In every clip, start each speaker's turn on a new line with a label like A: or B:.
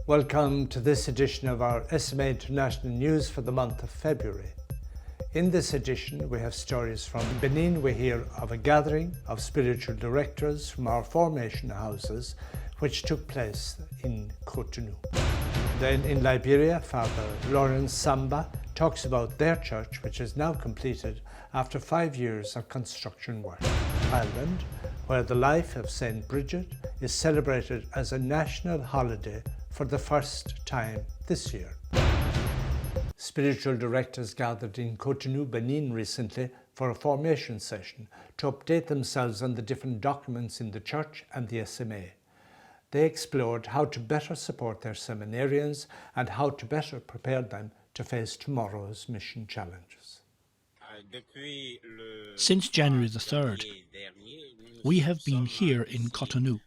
A: Welcome to this edition of our SMA International News for the month of February. In this edition, we have stories from Benin. We hear of a gathering of spiritual directors from our formation houses, which took place in Cotonou. Then in Liberia, Father Lawrence Samba talks about their church, which is now completed after 5 years of construction work. Ireland, where the life of St. Bridget is celebrated as a national holiday for the first time this year. Spiritual directors gathered in Cotonou, Benin recently for a formation session to update themselves on the different documents in the church and the SMA. They explored how to better support their seminarians and how to better prepare them to face tomorrow's mission challenges.
B: Since January the 3rd, we have been here in Cotonou.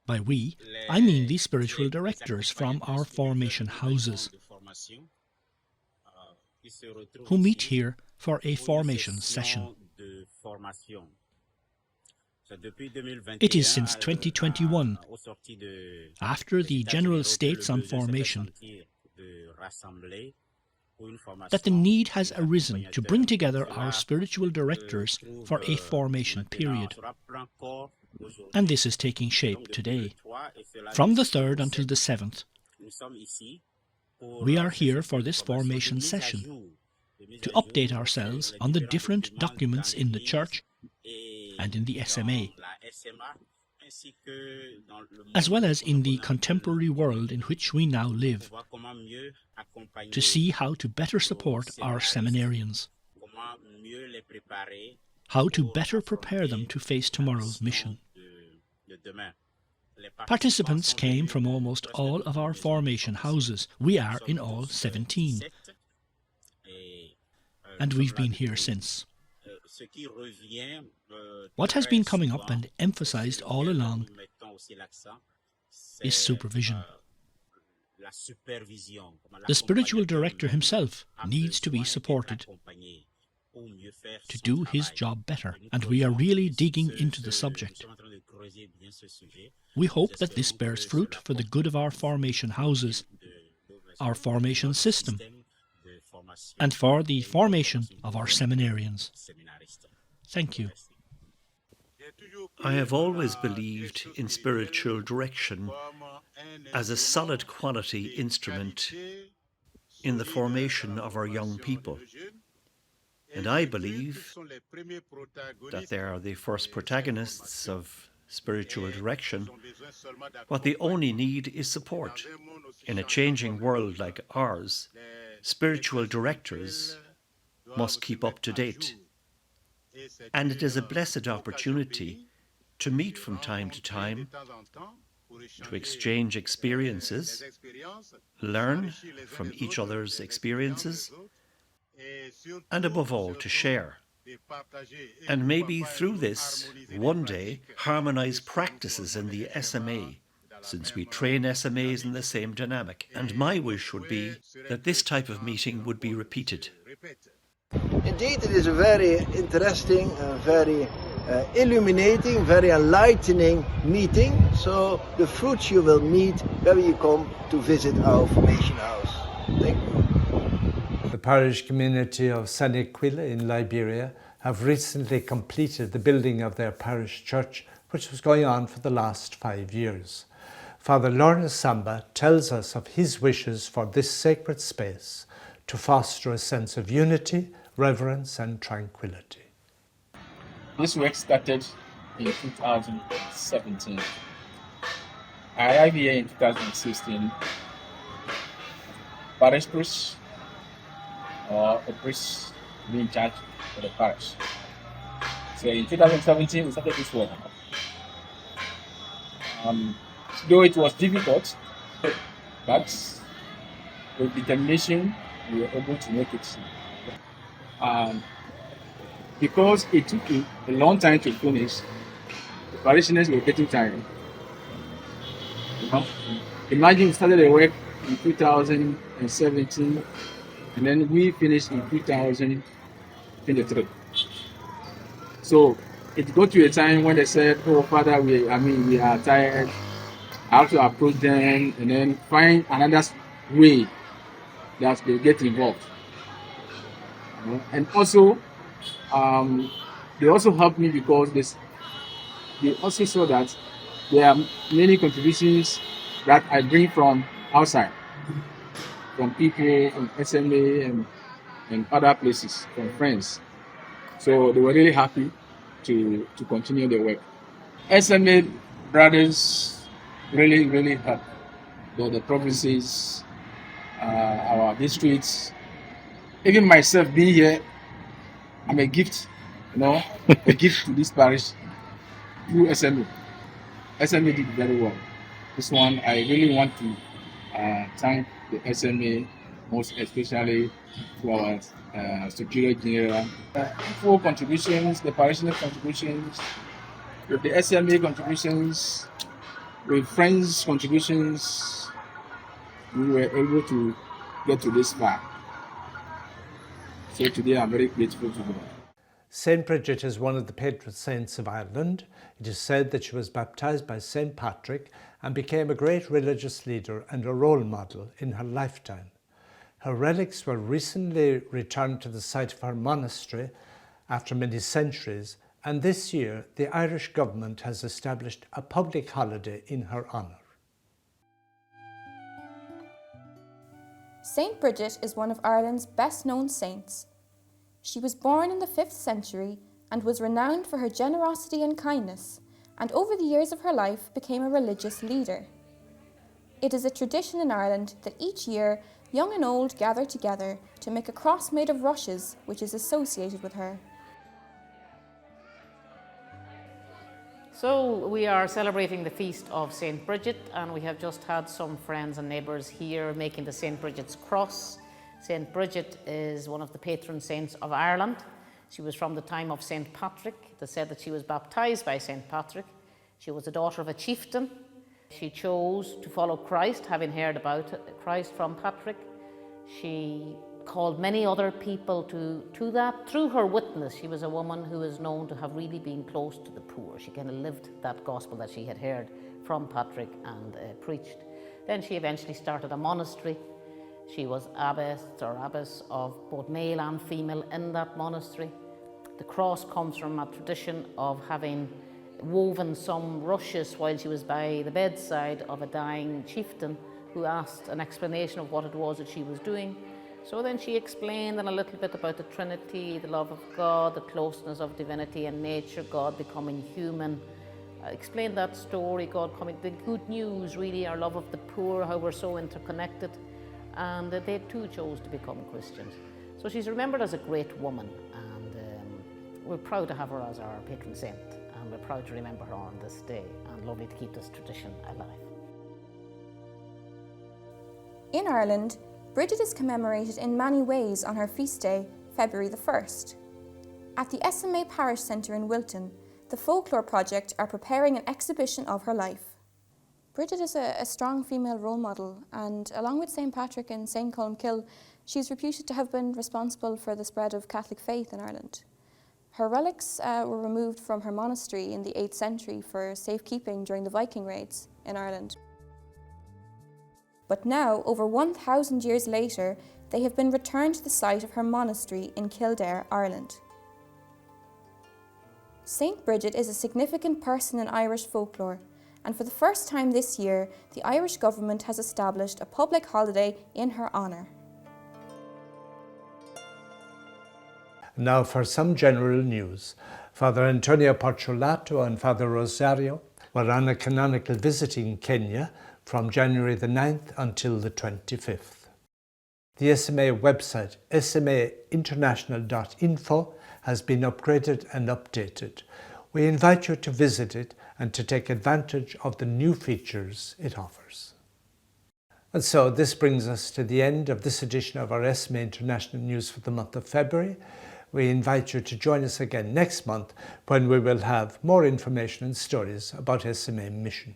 B: By we, I mean the spiritual directors from our formation houses, who meet here for a formation session. It is since 2021, after the General States on Formation, that the need has arisen to bring together our spiritual directors for a formation period. And this is taking shape today. From the 3rd until the 7th, we are here for this formation session to update ourselves on the different documents in the church and in the SMA, as well as in the contemporary world in which we now live, to see how to better support our seminarians, how to better prepare them to face tomorrow's mission. Participants came from almost all of our formation houses. We are in all 17, and we've been here since. What has been coming up and emphasized all along is supervision. The spiritual director himself needs to be supported to do his job better, and we are really digging into the subject. We hope that this bears fruit for the good of our formation houses, our formation system, and for the formation of our seminarians. Thank you.
C: I have always believed in spiritual direction as a solid quality instrument in the formation of our young people. And I believe that they are the first protagonists of spiritual direction. What they only need is support. In a changing world like ours, spiritual directors must keep up to date. And it is a blessed opportunity to meet from time to time, to exchange experiences, learn from each other's experiences, and above all, to share. And maybe through this, one day, harmonize practices in the SMA, since we train SMAs in the same dynamic. And my wish would be that this type of meeting would be repeated.
D: Indeed, it is a very interesting, very illuminating, very enlightening meeting. So the fruits you will meet when you come to visit our formation house. Thank you.
A: The parish community of San Aquila in Liberia have recently completed the building of their parish church, which was going on for the last 5 years. Father Lawrence Samba tells us of his wishes for this sacred space to foster a sense of unity, reverence and tranquility.
E: This work started in 2017. I arrived here in 2016. Parish priest or a priest being in charge for the parish. So in 2017 we started this work. Though it was difficult, but with determination we were able to make it. Because it took a long time to finish, the parishioners were getting tired. You know? Imagine we started the work in 2017 and then we finished in 2023. So it got to a time when they said, "Oh, Father, we are tired. I have to approach them and then find another way that they get involved. You know? And also, they also help me because they also saw that there are many contributions that I bring from outside, from people, from SMA and other places, from friends. So they were really happy to continue the work. SMA brothers really help the provinces, our districts. Even myself being here, I'm a gift, a gift to this parish through SMA. SMA did very well. This one, I really want to thank the SMA, most especially to our Superior General. Full contributions, the parishioner contributions, with the SMA contributions, with friends' contributions, we were able to get to this far. So today I'm very grateful to God.
A: St. Bridget is one of the patron saints of Ireland. It is said that she was baptised by St. Patrick and became a great religious leader and a role model in her lifetime. Her relics were recently returned to the site of her monastery after many centuries, and this year the Irish government has established a public holiday in her honour.
F: St. Bridget is one of Ireland's best-known saints. She was born in the 5th century and was renowned for her generosity and kindness, and over the years of her life became a religious leader. It is a tradition in Ireland that each year young and old gather together to make a cross made of rushes which is associated with her.
G: So we are celebrating the feast of St. Bridget, and we have just had some friends and neighbours here making the St. Bridget's cross. St. Bridget is one of the patron saints of Ireland. She was from the time of St. Patrick. They said that she was baptised by St. Patrick. She was the daughter of a chieftain. She chose to follow Christ, having heard about Christ from Patrick. She called many other people to that. Through her witness, she was a woman who is known to have really been close to the poor. She kind of lived that gospel that she had heard from Patrick and preached. Then she eventually started a monastery. She was abbess of both male and female in that monastery. The cross comes from a tradition of having woven some rushes while she was by the bedside of a dying chieftain who asked an explanation of what it was that she was doing. So then she explained a little bit about the Trinity, the love of God, the closeness of divinity and nature, God becoming human. Explained that story, God coming, the good news really, our love of the poor, how we're so interconnected. And they too chose to become Christians. So she's remembered as a great woman, and we're proud to have her as our patron saint, and we're proud to remember her on this day, and lovely to keep this tradition alive.
F: In Ireland, Bridget is commemorated in many ways on her feast day, February the 1st. At the SMA Parish Centre in Wilton, the Folklore Project are preparing an exhibition of her life. Bridget is a strong female role model, and along with St. Patrick and St. Columkill, she's reputed to have been responsible for the spread of Catholic faith in Ireland. Her relics were removed from her monastery in the 8th century for safekeeping during the Viking raids in Ireland. But now, over 1,000 years later, they have been returned to the site of her monastery in Kildare, Ireland. St. Bridget is a significant person in Irish folklore, and for the first time this year, the Irish government has established a public holiday in her honour.
A: Now for some general news. Father Antonio Porciolato and Father Rosario were on a canonical visit in Kenya from January the 9th until the 25th. The SMA website, smainternational.info, has been upgraded and updated. We invite you to visit it and to take advantage of the new features it offers. And so this brings us to the end of this edition of our SMA International News for the month of February. We invite you to join us again next month when we will have more information and stories about SMA mission.